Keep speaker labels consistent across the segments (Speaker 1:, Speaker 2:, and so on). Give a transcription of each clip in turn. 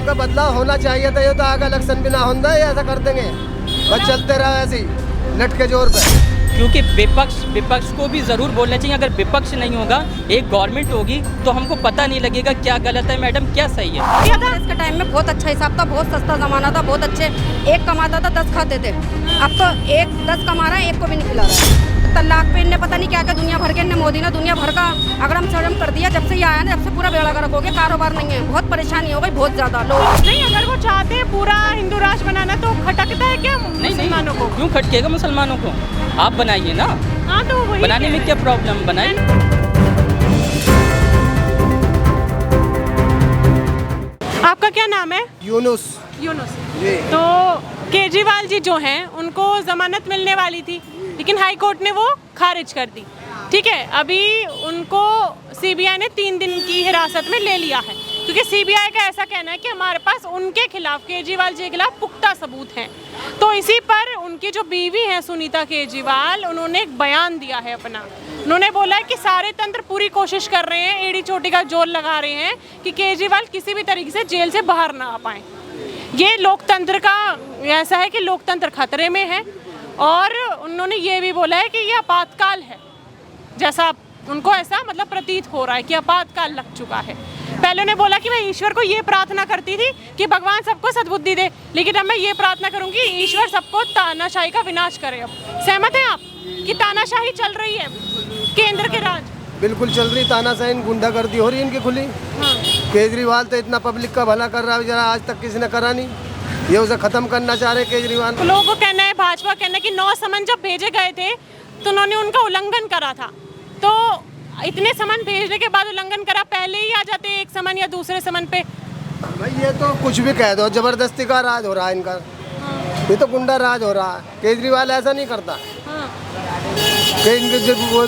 Speaker 1: का बदलाव होना चाहिए था। ये तो आगे इलेक्शन भी ना होता है, ऐसा कर देंगे, बस चलते रहा ऐसे ही लट के जोर पे।
Speaker 2: क्योंकि विपक्ष को भी ज़रूर बोलना चाहिए। अगर विपक्ष नहीं होगा, एक गवर्नमेंट होगी, तो हमको पता नहीं लगेगा क्या गलत है मैडम, क्या सही है।
Speaker 3: कांग्रेस के टाइम में बहुत अच्छा हिसाब था, बहुत सस्ता जमाना था, बहुत अच्छे, एक कमाता था 10 खाते थे। अब तो एक 10 कमा रहा है, एक को भी नहीं खिला रहा है। तलाक पे इनने पता नहीं क्या क्या दुनिया भर के, इनने मोदी ने दुनिया भर का अगड़म सड़म कर दिया। जब से ये आया ना, जब से पूरा बेड़ा गर्क हो गया, कारोबार नहीं है, बहुत परेशानी हो गई, बहुत ज्यादा लोग।
Speaker 4: नहीं, अगर वो चाहते हैं पूरा हिंदू राष्ट्र बनाना तो खटकता है क्या मुसलमानों को?
Speaker 2: क्यों खटकेगा मुसलमानों को? आप बनाइए ना।
Speaker 4: हाँ, तो वही
Speaker 2: बनाने में क्या प्रॉब्लम, बनाइए।
Speaker 4: आपका क्या नाम है?
Speaker 1: यूनुस
Speaker 4: यूनुस।
Speaker 1: जी।
Speaker 4: तो केजरीवाल जी जो हैं उनको जमानत मिलने वाली थी, लेकिन हाई कोर्ट ने वो खारिज कर दी। ठीक है, अभी उनको सीबीआई ने 3 दिन की हिरासत में ले लिया है, क्योंकि सीबीआई का ऐसा कहना है कि हमारे पास उनके खिलाफ, केजरीवाल जी के खिलाफ पुख्ता सबूत हैं। तो इसी पर उनकी जो बीवी हैं सुनीता केजरीवाल, उन्होंने एक बयान दिया है अपना। उन्होंने बोला है कि सारे तंत्र पूरी कोशिश कर रहे हैं, एड़ी चोटी का जोर लगा रहे हैं कि केजरीवाल किसी भी तरीके से जेल से बाहर ना आ पाए। ये लोकतंत्र का ऐसा है कि लोकतंत्र खतरे में है। और उन्होंने ये भी बोला है कि ये आपातकाल है, जैसा उनको ऐसा मतलब प्रतीत हो रहा है कि आपातकाल लग चुका है। पहले उन्होंने बोला कि मैं ईश्वर को ये प्रार्थना करती थी कि भगवान सबको सद्बुद्धि दे, लेकिन अब मैं ये प्रार्थना करूंगी ईश्वर सबको तानाशाही का विनाश करे। अब सहमत हैं आप कि तानाशाही चल रही है केंद्र के राज?
Speaker 1: बिल्कुल चल रही तानाशाही, गुंडागर्दी हो रही इनकी खुली।
Speaker 4: हाँ।
Speaker 1: केजरीवाल तो इतना पब्लिक का भला कर रहा है, जरा आज तक किसी ने करा नहीं। ये उसे खत्म करना चाह रहे केजरीवाल।
Speaker 4: तो लोगों को कहना है, भाजपा कहना है कि 9 समन जब भेजे गए थे तो उन्होंने उनका उल्लंघन करा था। तो इतने समन भेजने के बाद उल्लंघन करा, पहले ही आ जाते एक समन या दूसरे समन पे।
Speaker 1: भाई ये तो कुछ भी कह दो, जबरदस्ती का राज हो रहा है इनका। ये तो गुंडा राज हो रहा है। केजरीवाल ऐसा नहीं करता। कि इनके जब वो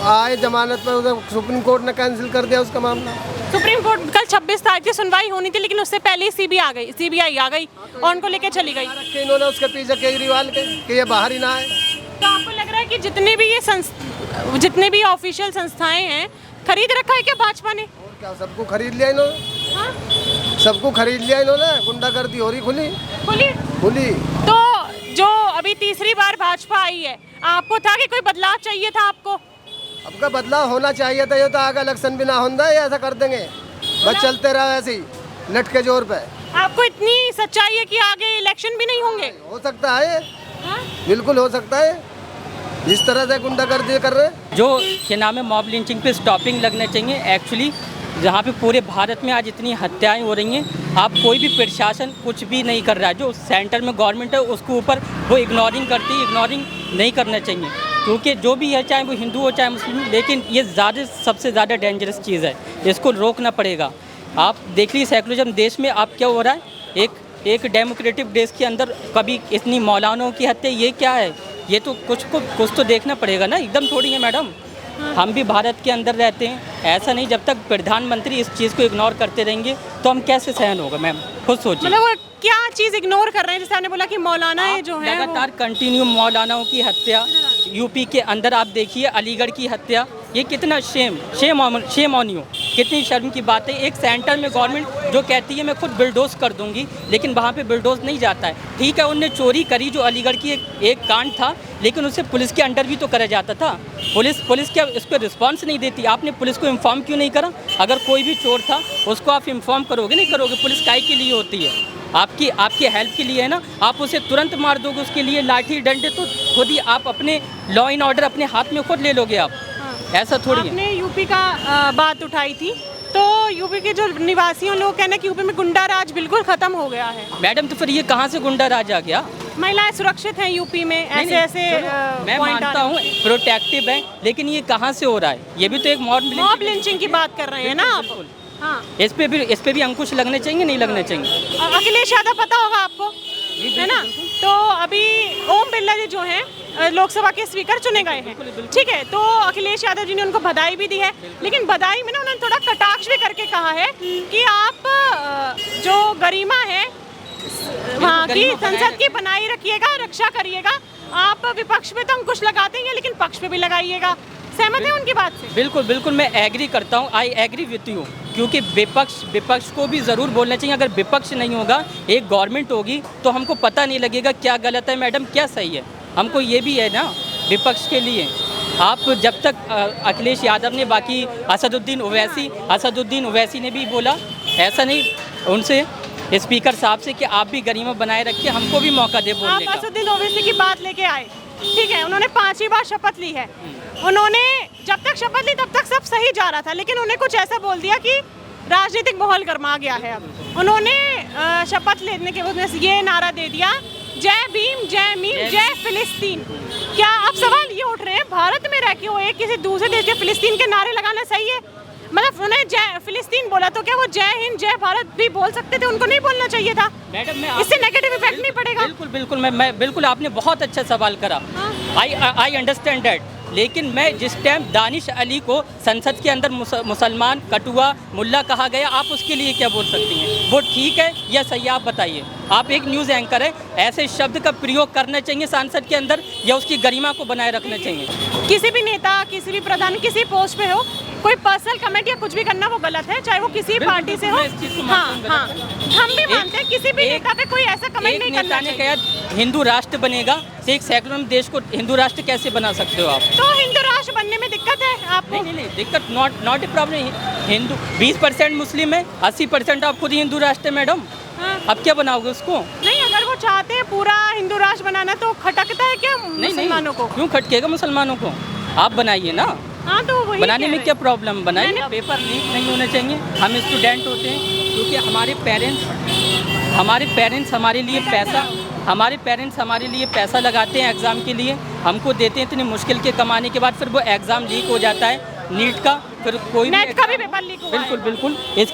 Speaker 1: आए जमानत पर, उधर सुप्रीम कोर्ट ने कैंसिल कर दिया उसका मामला।
Speaker 4: सुप्रीम कोर्ट कल 26 तारीख की सुनवाई होनी थी, लेकिन उससे पहले ही सीबीआई आ गई और उनको लेके चली गई।
Speaker 1: इन्होंने उसके पीछे केजरीवाल के कि ये बाहर ही ना आए।
Speaker 4: तो आपको लग रहा है कि जितने भी ऑफिशियल संस्थाएं हैं, खरीद रखा है क्या भाजपा ने?
Speaker 1: और क्या, सबको खरीद लिया इन्होंने।
Speaker 4: हाँ?
Speaker 1: सबको खरीद लिया इन्होंने। गुंडागर्दी हो रही खुली।
Speaker 4: तो जो अभी तीसरी बार भाजपा आई है, आपको था कि कोई बदलाव चाहिए था आपको?
Speaker 1: अब का बदलाव होना चाहिए था। ये तो आगे इलेक्शन भी ना होता है, ऐसा कर देंगे, बस चलते रहा ऐसे ही लट के जोर पे।
Speaker 4: आपको इतनी सच्चाई है कि आगे इलेक्शन भी नहीं होंगे?
Speaker 1: हो सकता है।
Speaker 4: हाँ?
Speaker 1: बिल्कुल हो सकता है, जिस तरह से गुंडागर्दी कर रहे हैं।
Speaker 2: जो क्या नाम है, मॉब लिंचिंग पे स्टॉपिंग लगना चाहिए। एक्चुअली जहाँ पे पूरे भारत में आज इतनी हत्याएं हो रही हैं, आप कोई भी प्रशासन कुछ भी नहीं कर रहा है। जो सेंटर में गवर्नमेंट है उसके ऊपर वो इग्नोरिंग करती है। इग्नोरिंग नहीं करना चाहिए, क्योंकि जो भी है, चाहे वो हिंदू हो चाहे मुस्लिम, लेकिन ये सबसे ज़्यादा डेंजरस चीज़ है। इसको रोकना पड़ेगा। आप देख लीजिए सेकुलरिज्म देश में आप क्या हो रहा है, एक डेमोक्रेटिक देश के अंदर कभी इतनी मौलानाओं की हत्या, ये क्या है? ये तो कुछ तो देखना पड़ेगा ना। एकदम थोड़ी है मैडम, हम भी भारत के अंदर रहते हैं। ऐसा नहीं, जब तक प्रधानमंत्री इस चीज़ को इग्नोर करते रहेंगे तो हम कैसे सहन होगा मैम, खुद सोचिए।
Speaker 4: मतलब वो क्या चीज़ इग्नोर कर रहे हैं? जैसे आपने बोला कि मौलाना है जो है
Speaker 2: लगातार कंटिन्यू मौलानाओं की हत्या, यूपी के अंदर आप देखिए अलीगढ़ की हत्या, ये कितना शेम ऑन यू, कितनी शर्म की बात है। एक सेंटर में गवर्नमेंट जो कहती है मैं खुद बिल्डोज कर दूंगी, लेकिन वहाँ पे बिल्डोज नहीं जाता है। ठीक है, उनने चोरी करी, जो अलीगढ़ की एक कांड था, लेकिन उसे पुलिस के अंडर भी तो करा जाता था। पुलिस क्या इस पर रिस्पॉन्स नहीं देती? आपने पुलिस को इन्फॉर्म क्यों नहीं करा? अगर कोई भी चोर था उसको आप इन्फॉर्म करोगे, नहीं करोगे? पुलिस काहे के लिए होती है? आपकी हेल्प के लिए है ना। आप उसे तुरंत मार दोगे, उसके लिए लाठी डंडे तो खुद ही आप अपने लॉ एंड ऑर्डर अपने हाथ में खुद ले लोगे आप। ऐसा थोड़ी है।
Speaker 4: आपने यूपी का बात उठाई थी, तो यूपी के जो निवासियों लोग कहना कि यूपी में गुंडा राज बिल्कुल खत्म हो गया है।
Speaker 2: मैडम तो फिर ये कहाँ से गुंडा राज आ गया?
Speaker 4: महिलाएं सुरक्षित हैं यूपी में, ऐसे
Speaker 2: मैं मानता हूँ प्रोटेक्टिव है, लेकिन ये कहाँ से हो रहा है? ये भी तो एक
Speaker 4: मॉब लिंचिंग की बात कर रहे हैं ना आप। हाँ।
Speaker 2: इस पे भी अंकुश लगने चाहिए, नहीं लगने चाहिए?
Speaker 4: अखिलेश यादव पता होगा आपको, है ना? तो अभी ओम बिरला जी जो हैं लोकसभा के स्पीकर चुने गए हैं, ठीक है। तो अखिलेश यादव जी ने उनको बधाई भी दी है, लेकिन बधाई में ना उन्होंने थोड़ा कटाक्ष भी करके कहा है कि आप जो गरिमा है वहाँ की संसद की बनाई रखिएगा, रक्षा करिएगा। आप विपक्ष में तो अंकुश लगाते हैं, लेकिन पक्ष पे भी लगाइएगा। सहमत हैं उनकी बात से?
Speaker 2: बिल्कुल बिल्कुल मैं एग्री करता हूँ, आई एग्री विथ यू, क्योंकि विपक्ष को भी ज़रूर बोलना चाहिए। अगर विपक्ष नहीं होगा, एक गवर्नमेंट होगी, तो हमको पता नहीं लगेगा क्या गलत है मैडम, क्या सही है। हमको ये भी है ना विपक्ष के लिए। आप जब तक अखिलेश यादव ने, बाकी असदुद्दीन ओवैसी ने भी बोला, ऐसा नहीं उनसे स्पीकर साहब से कि आप भी गरिमा बनाए रखिए, हमको भी मौका दे बोलने का।
Speaker 4: आप असदुद्दीन ओवैसी की बात लेके आए, ठीक है, उन्होंने 5वीं बार शपथ ली है। उन्होंने जब तक शपथ ली तब तक सब सही जा रहा था, लेकिन उन्हें कुछ ऐसा बोल दिया कि राजनीतिक माहौल गर्मा गया है। अब उन्होंने शपथ लेने के बाद ये नारा दे दिया, जय भीम, जय मीम, जय फिलिस्तीन। क्या अब सवाल ये उठ रहे हैं, भारत में रह के वो एक किसी दूसरे देश के फिलिस्तीन के नारे लगाना सही है? मतलब उन्हें जय फिलिस्तीन बोला तो क्या वो जय हिंद, जय भारत भी बोल सकते थे? उनको नहीं बोलना चाहिए था?
Speaker 2: मैडम
Speaker 4: इससे नेगेटिव इफेक्ट नहीं पड़ेगा?
Speaker 2: बिल्कुल मैं बिल्कुल, आपने बहुत अच्छा सवाल करा। आई अंडरस्टैंड दैट, लेकिन मैं जिस टाइम दानिश अली को संसद के अंदर मुसलमान, कटुआ, मुल्ला कहा गया, आप उसके लिए क्या बोल सकती हैं? वो ठीक है या सही, आप बताइए। आप एक न्यूज़ एंकर है, ऐसे शब्द का प्रयोग करना चाहिए संसद के अंदर या उसकी गरिमा को बनाए रखना चाहिए?
Speaker 4: किसी भी नेता, किसी भी प्रधान, किसी पोस्ट पे हो, कोई पर्सनल कमेंट या कुछ भी करना वो गलत है, चाहे वो किसी पार्टी से हो। हाँ, हम भी मानते हैं किसी भी नेता पे कोई ऐसा कमेंट नहीं करना चाहिए।
Speaker 2: कहा हिंदू राष्ट्र बनेगा, तो एक सेकुलर देश को हिंदू राष्ट्र कैसे बना सकते हो आप?
Speaker 4: तो हिंदू राष्ट्र बनने में दिक्कत है आपको?
Speaker 2: नहीं, दिक्कत नॉट ए प्रॉब्लम। हिंदू 20% मुस्लिम है, 80% आप खुद हिंदू राष्ट्र है मैडम। अब क्या बनाओगे उसको?
Speaker 4: नहीं, अगर वो चाहते हैं पूरा हिंदू राष्ट्र बनाना तो खटकता है क्या मुसलमानों को?
Speaker 2: क्यों खटकेगा मुसलमानों को? आप बनाइए ना।
Speaker 4: हाँ, तो वही
Speaker 2: बनाने में क्या प्रॉब्लम? बनाइए। पेपर लीक नहीं होने चाहिए। हम स्टूडेंट होते हैं, क्योंकि हमारे पेरेंट्स हमारे लिए पैसा लगाते हैं एग्ज़ाम के लिए, हमको देते हैं इतनी मुश्किल के कमाने के बाद, फिर वो एग्ज़ाम लीक हो जाता है नीट का, फिर कोई
Speaker 4: नेट का भी पेपर लीक हुआ है।
Speaker 2: बिल्कुल इस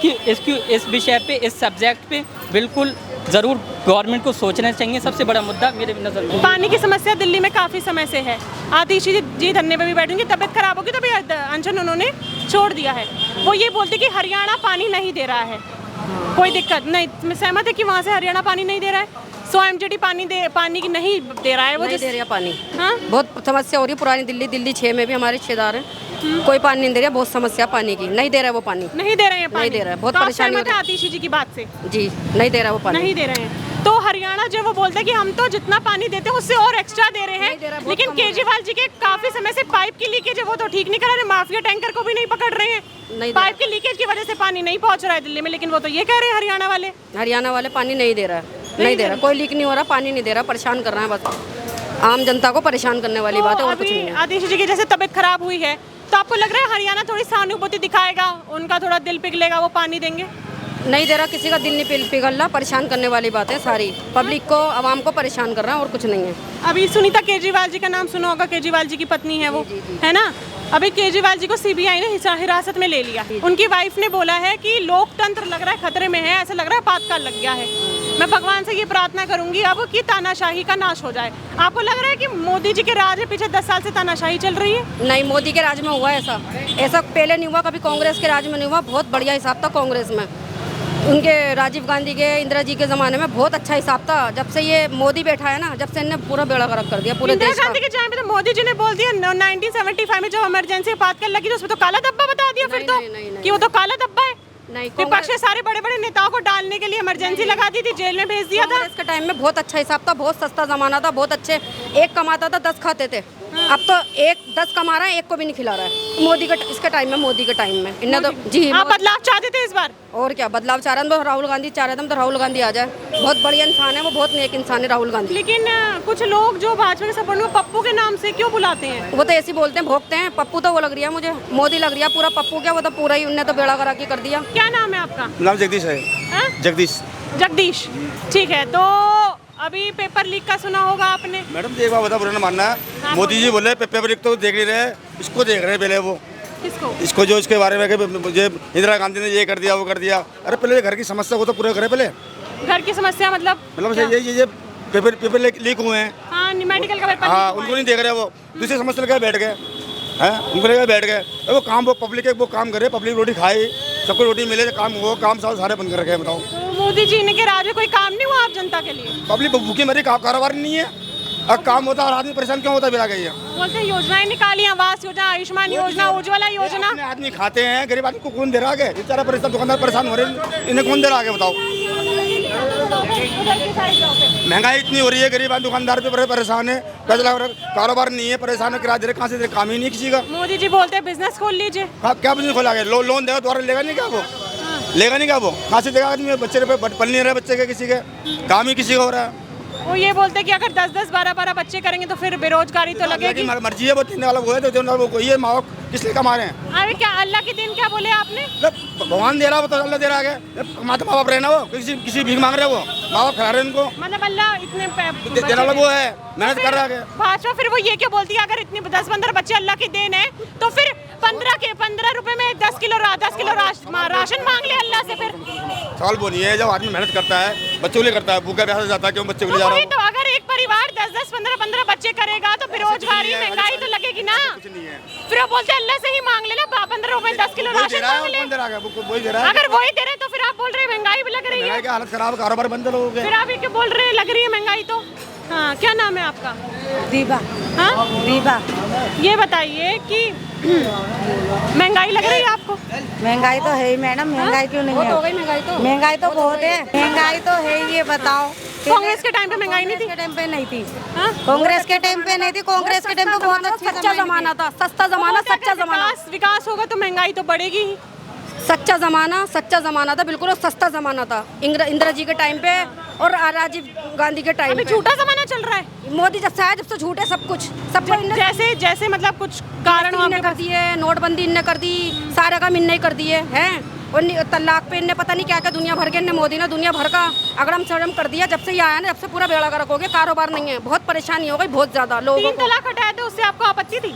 Speaker 2: विषय पे, इस सब्जेक्ट पे बिल्कुल ज़रूर गवर्नमेंट को सोचना चाहिए। सबसे बड़ा मुद्दा मेरे नज़र में
Speaker 4: पानी की समस्या दिल्ली में काफ़ी समय से है। आतिशी जी धरने पे भी बैठेंगे, तबीयत खराब होगी तभी अनशन उन्होंने छोड़ दिया है। वो ये बोलते कि हरियाणा पानी नहीं दे रहा है, कोई दिक्कत नहीं। मैं सहमत है कि वहाँ से हरियाणा पानी नहीं दे रहा है। SOMJD पानी की नहीं दे रहा है, वो
Speaker 3: नहीं दे रहा पानी।
Speaker 4: हाँ,
Speaker 3: बहुत समस्या हो रही है। पुरानी दिल्ली 6 में भी हमारे रिश्तेदार हैं, कोई पानी नहीं दे रहा, बहुत समस्या पानी की, नहीं दे रहा है वो पानी,
Speaker 4: नहीं दे रहे हैं पानी,
Speaker 3: नहीं दे रहा है, बहुत
Speaker 4: तो आप
Speaker 3: परेशानी
Speaker 4: सहमत
Speaker 3: हो
Speaker 4: हैं
Speaker 3: रही
Speaker 4: आतिशी जी की बात से?
Speaker 3: जी, नहीं दे रहा वो पानी,
Speaker 4: नहीं दे रहे हैं। तो हरियाणा जो वो बोलते हैं कि हम तो जितना पानी देते हैं उससे और एक्स्ट्रा दे रहे
Speaker 3: नहीं दे रहा,
Speaker 4: हैं,
Speaker 3: बहुत
Speaker 4: लेकिन
Speaker 3: कम हो रहा है।
Speaker 4: केजरीवाल जी के काफी समय से पाइप की लीकेज है वो तो ठीक नहीं करा रहे, माफिया टैंकर को भी नहीं पकड़ रहे हैं,
Speaker 3: नहीं दे
Speaker 4: पाइप की लीकेज की वजह से पानी नहीं पहुंच रहा है दिल्ली में, लेकिन वो तो ये कह रहे हैं
Speaker 3: हरियाणा वाले पानी नहीं दे रहा है, नहीं दे रहा, कोई लीक नहीं हो रहा, पानी नहीं दे रहा, परेशान कर रहे हैं, बस आम जनता को परेशान करने वाली बात है और कुछ नहीं है।
Speaker 4: आतिशी जी की जैसे तबीयत खराब हुई है, तो आपको लग रहा है हरियाणा थोड़ी सहानुभूति दिखाएगा, उनका थोड़ा दिल पिघलेगा, वो पानी देंगे?
Speaker 3: नहीं दे रहा, किसी का दिल नहीं पिघल रहा, परेशान करने वाली बात है सारी, पब्लिक को, आवाम को परेशान कर रहा है और कुछ नहीं है।
Speaker 4: अभी सुनीता केजरीवाल जी का नाम सुना होगा, केजरीवाल जी की पत्नी है वो, है ना? अभी केजरीवाल जी को सीबीआई ने हिरासत में ले लिया। उनकी वाइफ ने बोला है कि लोकतंत्र लग रहा है खतरे में है, ऐसा लग रहा है आपातकाल लग गया है। मैं भगवान से ये प्रार्थना करूंगी अब कि तानाशाही का नाश हो जाए। आपको लग रहा है कि मोदी जी के राज में पीछे 10 साल से तानाशाही चल रही है?
Speaker 3: नहीं, मोदी के राज में हुआ ऐसा पहले नहीं हुआ, कभी कांग्रेस के राज में नहीं हुआ। बहुत बढ़िया हिसाब था कांग्रेस में, उनके राजीव गांधी के, इंदिरा जी के ज़माने में बहुत अच्छा हिसाब था। जब से ये मोदी बैठा है ना, जब से इन्हें पूरा बेड़ा गर्क कर दिया पूरे देश का।
Speaker 4: इंदिरा गांधी के टाइम पे तो मोदी जी ने बोल दिया 1975 में जब इमरजेंसी आपातकाल लगी तो उसमें तो काला धब्बा बता दिया फिर तो कि वो तो काला धब्बा है।
Speaker 3: नहीं,
Speaker 4: विपक्ष के सारे बड़े बड़े नेताओं को डालने के लिए इमरजेंसी लगा दी थी, जेल में भेज दिया था।
Speaker 3: कांग्रेस के टाइम में बहुत अच्छा हिसाब था, बहुत सस्ता जमाना था, बहुत अच्छे, एक कमाता था 10 खाते थे। अब तो 10 कमा रहा है, एक को भी नहीं खिला रहा है। मोदी का इसके टाइम में, मोदी के टाइम में इन्हें तो जी
Speaker 4: आप बदलाव चाहते थे इस बार?
Speaker 3: और क्या बदलाव चाह रहे हैं? तो राहुल गांधी चाह रहे थे, तो राहुल गांधी आ जाए। बहुत बढ़िया इंसान है वो, बहुत नेक इंसान है राहुल गांधी।
Speaker 4: लेकिन कुछ लोग जो भाजपा के सपोर्ट में पप्पू के नाम से क्यों बुलाते हैं?
Speaker 3: वो तो ऐसे बोलते हैं, भोगते हैं। पप्पू तो वो लग रही है मुझे, मोदी लग रही है पूरा। पप्पू क्या, वो तो पूरा ही, उनने तो बेड़ा करा के कर दिया।
Speaker 4: क्या नाम है आपका?
Speaker 5: नाम जगदीश है। जगदीश,
Speaker 4: ठीक है। तो अभी पेपर लीक का सुना होगा आपने?
Speaker 5: मैडम एक बात बता, बुरा ना मानना है, मोदी जी बोले पेपर लीक तो देख नहीं रहे, इसको देख रहे हैं पहले। वो इसको जो इसके बारे में कि मुझे इंदिरा गांधी ने ये कर दिया, वो कर दिया। अरे पहले घर की समस्या को तो पूरा करे पहले।
Speaker 4: घर की समस्या मतलब
Speaker 5: ये पेपर लीक हुए हैं।
Speaker 4: हाँ, मेडिकल का पेपर।
Speaker 5: हाँ, उनको नहीं देख रहे, वो दूसरी समस्या लेकर बैठ गए हैं, उनको लेकर बैठ गए। वो काम, वो पब्लिक वो काम करे, पब्लिक रोटी खाए, सबको रोटी मिले, काम वो काम सारे बंद कर रखे हैं। बताओ,
Speaker 4: तो मोदी जी ने के राज में कोई काम नहीं हुआ आप जनता के लिए?
Speaker 5: पब्लिक भूखी मरी, कारोबार नहीं है, अब काम होता है और आदमी परेशान क्यों होता है बिना गई?
Speaker 4: बोलते हैं योजनाएं निकाली, आवास योजना, आयुष्मान योजना, उज्ज्वला योजना।
Speaker 5: अपने आदमी खाते हैं, गरीब आदमी को कौन दे रहा है? बेचारा परेशान, दुकानदार परेशान हो रहे हैं, इन्हें कौन दे रहा है बताओ? महंगाई इतनी हो रही है, गरीब आदमी दुकानदार पे परेशान है, कारोबार नहीं है, परेशान है, किराया दे रहे, कहाँ से दे, काम ही नहीं किसी का।
Speaker 4: मोदी जी बोलते हैं बिजनेस खोल लीजिए।
Speaker 5: क्या बिजनेस खोला गया? लोन देगा दोबारा लेगा नहीं क्या वो? लेगा नहीं क्या वो? कहाँ से देगा आदमी? बच्चे पे पल नहीं रहे बच्चे के, किसी के काम ही किसी का हो रहा है।
Speaker 4: वो ये बोलते हैं कि अगर 10-10, 12-12 बच्चे करेंगे तो फिर बेरोजगारी तो लगेगी।
Speaker 5: मर्जी है, वो देने वाला वो है, तो देने वाला वो ये माँ किस लिए कमा रहे हैं?
Speaker 4: अरे क्या अल्लाह के दिन क्या बोले आपने?
Speaker 5: भगवान दे रहा वो तो अल्लाह दे रहा है, माँ बाप रहना, वो किसी भीख मांग रहे, वो माँ बाप खिला रहे हैं उनको,
Speaker 4: मतलब अल्लाह इतने
Speaker 5: देने वाला वो है, मेहनत कर रहा है।
Speaker 4: भाजपा फिर वो ये क्यों बोलती है अगर इतनी 10-15 बच्चे अल्लाह की देन है तो फिर 15 रुपए में 10 किलो राशन मांग ले अल्लाह से? फिर
Speaker 5: सवाल वो नहीं है, जब आदमी मेहनत करता है बच्चों के लिए करता है, भूखा प्यासा जाता है, क्यों बच्चे के लिए जा रहा है?
Speaker 4: तो अगर एक परिवार 10-10, 15-15 बच्चे करेगा तो बेरोजगारी, महंगाई तो लगेगी ना। फिर वो बोलते अल्लाह से ही मांग ले ना, 15 रुपए 10 किलो राशन मांग ले। अगर वही दे रहे तो फिर आप बोल रहे हैं महंगाई भी लग रही है।
Speaker 5: हालत खराब, कारोबार बंद लोगों के।
Speaker 4: फिर आप ये क्यों बोल रहे हैं लग रही है महंगाई? तो हाँ, क्या नाम है आपका?
Speaker 6: दीबा।
Speaker 4: हाँ
Speaker 6: दीबा।
Speaker 4: ये बताइए कि महंगाई लग रही है आपको?
Speaker 6: महंगाई तो है ही मैडम, महंगाई क्यों नहीं है?
Speaker 3: हो गई महंगाई तो।
Speaker 6: महंगाई तो बहुत है, महंगाई तो है ही, ये बताओ।
Speaker 4: कांग्रेस के टाइम पे महंगाई नहीं थी?
Speaker 6: के टाइम पे नहीं थी।
Speaker 4: हाँ?
Speaker 6: कांग्रेस के टाइम पे नहीं थी, कांग्रेस के टाइम पे बहुत
Speaker 3: सच्चा जमाना था, सस्ता जमाना, सच्चा जमाना।
Speaker 4: विकास होगा तो महंगाई तो बढ़ेगी ही।
Speaker 3: सच्चा जमाना था, बिल्कुल सस्ता जमाना था इंदिरा जी के टाइम पे और राजीव गांधी के टाइम
Speaker 4: अभी
Speaker 3: पे।
Speaker 4: झूठा जमाना चल रहा है।
Speaker 3: मोदी जब से आया जब से झूठे सब कुछ, सबको
Speaker 4: जैसे मतलब कुछ कारण
Speaker 3: इनने कर दिए, नोटबंदी इनने कर दी, सारे काम इनने कर दिए हैं, और तलाक पे इनने पता नहीं क्या क्या दुनिया भर के, इनने मोदी ने दुनिया भर का अगड़म सड़म कर दिया। जब से ये आया ना, जब से पूरा बेड़ा गर्क हो गया, कारोबार नहीं है, बहुत परेशानी हो गई, बहुत ज्यादा लोगों
Speaker 4: 3
Speaker 3: को।
Speaker 4: तलाक हटाए थे, उससे आपको आपत्ति थी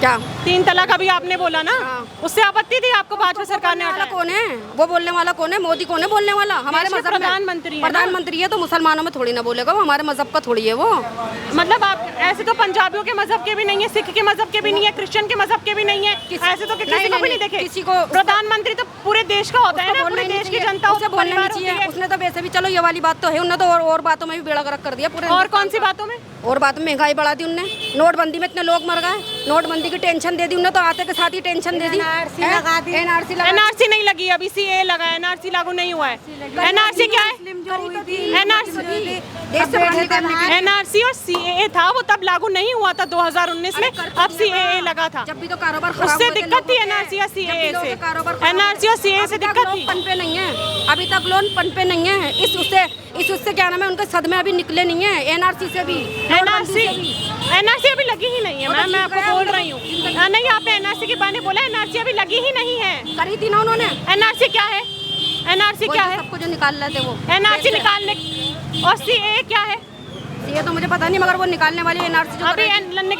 Speaker 3: क्या?
Speaker 4: 3 तलाक अभी आपने बोला ना,
Speaker 3: हाँ।
Speaker 4: उससे आपत्ति थी आपको? भाजपा सरकार ने
Speaker 3: वाला
Speaker 4: हटाया।
Speaker 3: कौन है? वो बोलने वाला कौन है? मोदी कौन है बोलने वाला? हमारे
Speaker 4: देश के
Speaker 3: मजहब में
Speaker 4: प्रधानमंत्री है ना?
Speaker 3: प्रधानमंत्री है तो मुसलमानों में थोड़ी ना बोलेगा, वो हमारे मजहब का थोड़ी है वो।
Speaker 4: मतलब आप ऐसे तो पंजाबियों के मजहब के भी नहीं है, सिख के मजहब के भी नहीं है, क्रिश्चियन के मजहब के भी नहीं है, ऐसे तो किसी को भी नहीं देखे।
Speaker 3: किसी को
Speaker 4: प्रधानमंत्री तो पूरे देश का होता है ना, पूरे देश की जनता
Speaker 3: उसे बोलना नहीं चाहिए। उसने तो वैसे भी, चलो ये वाली बात तो है, उन्होंने तो और बातों में भी बेड़ा गर्क कर दिया पूरे।
Speaker 4: और कौन सी बातों में?
Speaker 3: और बात में महंगाई बढ़ा दी उनने, नोटबंदी में इतने लोग मर गए, नोटबंदी की टेंशन दे दी उन्होंने, तो आते के साथ ही टेंशन दे दी।
Speaker 6: NRC लगा दी।
Speaker 4: एनआरसी नहीं लगी अभी, सीए लगा है, एनआरसी लागू नहीं हुआ है। एनआरसी क्या है? एनआरसी और सीएए था, वो तब लागू नहीं हुआ था 2019 में, अब सीएए लगा था।
Speaker 3: जब भी तो कारोबार
Speaker 4: उससे दिक्कत थी एनआरसी या सीएए से, एनआरसी और सीएए से दिक्कत थी।
Speaker 3: पन पे नहीं है अभी तक, लोन पन पे नहीं है, इस उससे क्या नाम है, उनके सदमे अभी निकले नहीं है। एनआरसी से भी,
Speaker 4: एनआरसी अभी लगी ही नहीं है मैम, मैं आपको बोल रही हूँ। नहीं, आपने एनआरसी के बारे में बोला, एनआरसी अभी लगी ही नहीं है।
Speaker 3: करी थी ना उन्होंने।
Speaker 4: एनआरसी क्या है? एनआरसी क्या है?
Speaker 3: सबको जो निकाल रहे थे वो
Speaker 4: एनआरसी निकालने, और सीए क्या है?
Speaker 3: ये तो मुझे पता नहीं, मगर वो निकालने वाली एनआरसी जो
Speaker 4: अभी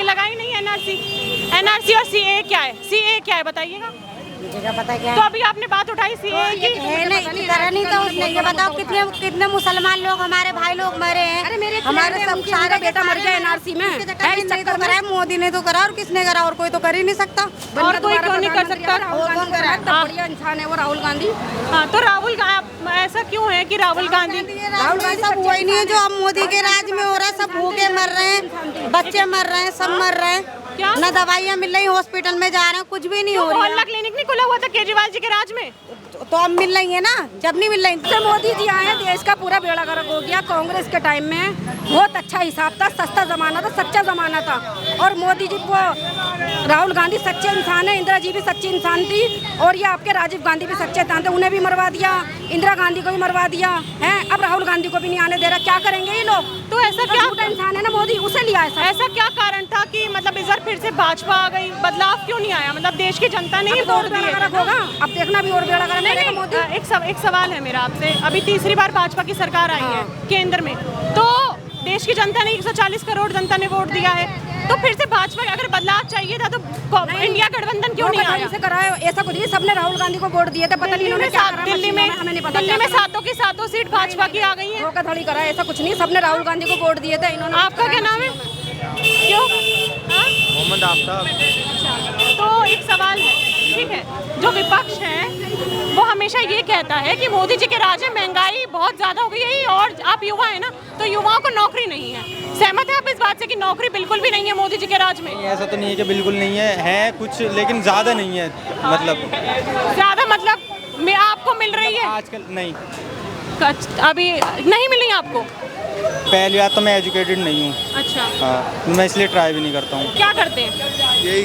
Speaker 4: लगाई नहीं एनआरसी। एनआरसी और सीए क्या है? सीए क्या है बताइएगा?
Speaker 6: मुझे क्या पता क्या
Speaker 4: तो अभी आपने बात उठाई सीए की।
Speaker 6: है नहीं, करा नहीं तो उसने। ये बताओ कितने मुसलमान लोग, हमारे भाई लोग मरे हैं।
Speaker 3: अरे मेरे
Speaker 6: हमारे सब सारे
Speaker 3: बेटा मर गया एनआरसी में,
Speaker 6: नहीं तो करा है, मोदी ने तो करा, और किसने करा? और कोई तो कर ही नहीं सकता।
Speaker 4: और कोई क्यों नहीं कर सकता?
Speaker 3: और कौन कर रहा है? बढ़िया इंसान है वो राहुल गांधी।
Speaker 4: हाँ, तो राहुल ऐसा क्यों है कि राहुल गांधी
Speaker 6: सब वही नहीं है जो अब मोदी के राज में हो रहा है। सब भूखे मर रहे हैं, बच्चे मर रहे हैं, सब मर रहे हैं।
Speaker 4: क्या?
Speaker 6: ना दवाइयाँ मिल रही, हॉस्पिटल में जा रहे हैं, कुछ भी नहीं हो रही
Speaker 4: मोहल्ला क्लिनिक नहीं खुला हुआ था केजरीवाल जी के राज में?
Speaker 6: तो अब मिल रही है ना, जब नहीं मिल रही।
Speaker 3: जब मोदी जी आए, देश का पूरा बेड़ा गर्क हो गया। कांग्रेस के टाइम में बहुत अच्छा हिसाब था, सस्ता जमाना था, सच्चा जमाना था। और मोदी जी को, राहुल गांधी सच्चे इंसान है, इंदिरा जी भी सच्ची इंसान थी, और ये आपके राजीव गांधी भी सच्चे इंसान थे, उन्हें भी मरवा दिया, इंदिरा गांधी को भी मरवा दिया है। अब राहुल गांधी को भी नहीं आने दे रहा, क्या करेंगे ये लोग?
Speaker 4: तो ऐसा क्या
Speaker 3: इंसान है ना मोदी, उसे लिया
Speaker 4: ऐसा क्या कारण था कि मतलब इस बार फिर से भाजपा आ गई? बदलाव क्यों नहीं आया? मतलब देश की जनता ने ही वोट दिए।
Speaker 3: होगा अब देखना भी, और बेड़ा गर्क
Speaker 4: नहीं,
Speaker 3: मोदी।
Speaker 4: एक सवाल है मेरा आपसे। अभी तीसरी बार भाजपा की सरकार आई है केंद्र में, तो देश की जनता ने 140 करोड़ जनता ने वोट दिया है, तो फिर से भाजपा अगर बदलाव चाहिए था तो इंडिया गठबंधन क्यों नहीं आया?
Speaker 3: ऐसा कुछ नहीं, सबने राहुल गांधी को वोट दिए थे, पता नहीं उन्होंने क्या करा। दिल्ली में
Speaker 4: सातों की सातों सीट भाजपा की आ गई है।
Speaker 3: धोखाधड़ी करा, ऐसा कुछ नहीं, सबने राहुल गांधी को वोट दिए थे। इन्होंने
Speaker 4: आपका क्या नाम है? क्यों?
Speaker 5: मोहम्मद आफ्ताब।
Speaker 4: तो एक सवाल है, ठीक है, जो विपक्ष है वो हमेशा ये कहता है कि मोदी जी के राज में महंगाई बहुत ज्यादा हो गई है, और आप युवा है ना, तो युवाओं को नौकरी नहीं है। सहमत है आप इस बात से कि नौकरी बिल्कुल भी नहीं है मोदी जी के राज में?
Speaker 7: ऐसा तो नहीं है कि बिल्कुल नहीं है कुछ, लेकिन ज़्यादा नहीं है। मतलब
Speaker 4: ज़्यादा मतलब मैं आपको मिल रही है
Speaker 7: आजकल नहीं।
Speaker 4: अभी नहीं मिली आपको?
Speaker 7: पहली बात तो मैं एजुकेटेड नहीं हूँ।
Speaker 4: अच्छा।
Speaker 7: हाँ, मैं इसलिए ट्राई भी नहीं करता हूँ।
Speaker 4: क्या करते हैं?
Speaker 5: यही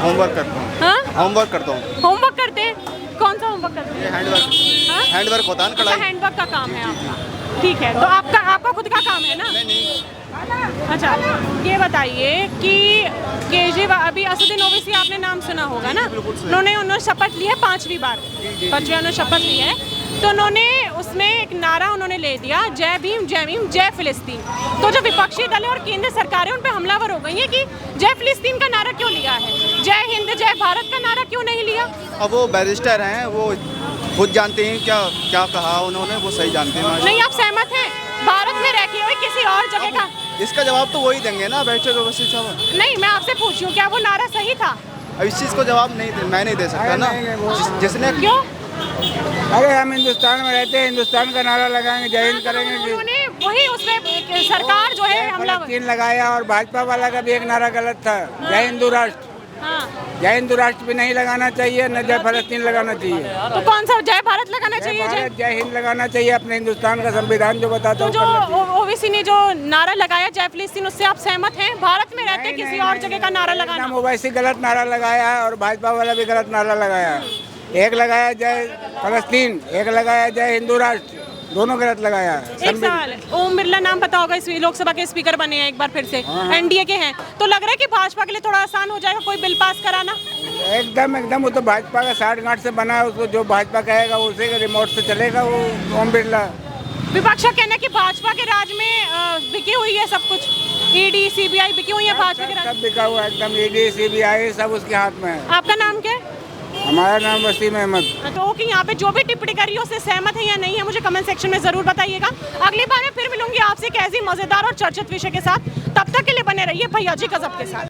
Speaker 5: होमवर्क करता हूँ।
Speaker 4: हाँ,
Speaker 5: होमवर्क करता हूँ।
Speaker 4: होमवर्क करते हैं? कौन सा होमवर्क करते हैं?
Speaker 5: हैंडवर्क।
Speaker 4: हाँ?
Speaker 5: हैंडवर्क होता है ना,
Speaker 4: अच्छा,
Speaker 5: कढ़ाई।
Speaker 4: हैंडवर्क का काम है आपका। ठीक है, तो आपका खुद का काम है ना?
Speaker 5: नहीं।
Speaker 4: अच्छा, ये बताइए कि केजरीवाल, अभी असदुद्दीन ओवैसी आपने नाम सुना होगा ना? उन्होंने शपथ ली है 5वीं बार, 5वीं उन्होंने शपथ ली है। तो उन्होंने उसमें एक नारा उन्होंने ले दिया, जय भीम जय फिलिस्तीन। तो जो विपक्षी दल है और केंद्र सरकार है उन पे हमलावर हो गई है कि जय फिलिस्तीन का नारा क्यों लिया है, जय हिंद जय भारत का नारा क्यों नहीं लिया?
Speaker 5: अब वो बैरिस्टर हैं, वो खुद जानते हैं क्या कहा उन्होंने, वो सही जानते हैं।
Speaker 4: नहीं, आप सहमत हैं? भारत में रह के किसी और जगह का
Speaker 5: इसका जवाब तो वही देंगे ना बैरिस्टर ओवैसी साहब।
Speaker 4: नहीं, मैं आपसे पूछ रही हूँ क्या वो नारा सही था?
Speaker 5: अब इस चीज़ को जवाब मैं नहीं दे सकता ना, जिसने
Speaker 4: क्यों?
Speaker 8: अरे हम हिंदुस्तान में रहते हैं, हिंदुस्तान का नारा लगाएंगे, जय हिंद करेंगे।
Speaker 4: उन्होंने वही उसमें सरकार जो है हमला
Speaker 8: तीन लगाया, और भाजपा वाला का भी एक नारा गलत था, जय हिंदू राष्ट्र।
Speaker 4: हाँ।
Speaker 8: जय हिंदू राष्ट्र भी नहीं लगाना चाहिए, न जय फलस्तीन लगाना चाहिए।
Speaker 4: तो कौन सा जय भारत लगाना चाहिए?
Speaker 8: जय हिंद लगाना चाहिए, अपने हिंदुस्तान का संविधान जो बताता
Speaker 4: तो
Speaker 8: है।
Speaker 4: जो ओवैसी ने जो नारा लगाया जय फिलिस्तीन, उससे आप सहमत हैं? भारत में रहते किसी और जगह का नारा लगाना?
Speaker 8: ओवैसी गलत नारा लगाया है और भाजपा वाला भी गलत नारा लगाया है। एक लगाया जय फलस्तीन, एक लगाया जय हिंदू राष्ट्र, दोनों गलत लगाया है।
Speaker 4: एक सवाल, ओम बिरला नाम पता होगा, इस लोकसभा के स्पीकर बने हैं एक बार फिर से, एनडीए के हैं, तो लग रहा है कि भाजपा के लिए थोड़ा आसान हो जाएगा कोई बिल पास कराना?
Speaker 8: एकदम वो तो भाजपा का 60 गांठ से बना है, उसको जो भाजपा कहेगा उसी के रिमोट से चलेगा वो ओम बिरला।
Speaker 4: विपक्ष का कहना है कि भाजपा के राज में बिकी हुई है सब कुछ, ईडी सीबीआई बिकी हुई है भाजपा के राज।
Speaker 8: सब बिका हुआ है एकदम, ईडी सीबीआई सब उसके हाथ में है।
Speaker 4: आपका नाम क्या है?
Speaker 8: हमारा नाम वसीम अहमद।
Speaker 4: तो कि यहाँ पे जो भी टिप्पणी करी है उससे सहमत है या नहीं है, मुझे कमेंट सेक्शन में जरूर बताइएगा। अगली बार मैं फिर मिलूंगी आपसे एक ऐसी मजेदार और चर्चित विषय के साथ। तब तक के लिए बने रहिए भैया जी गजब के साथ।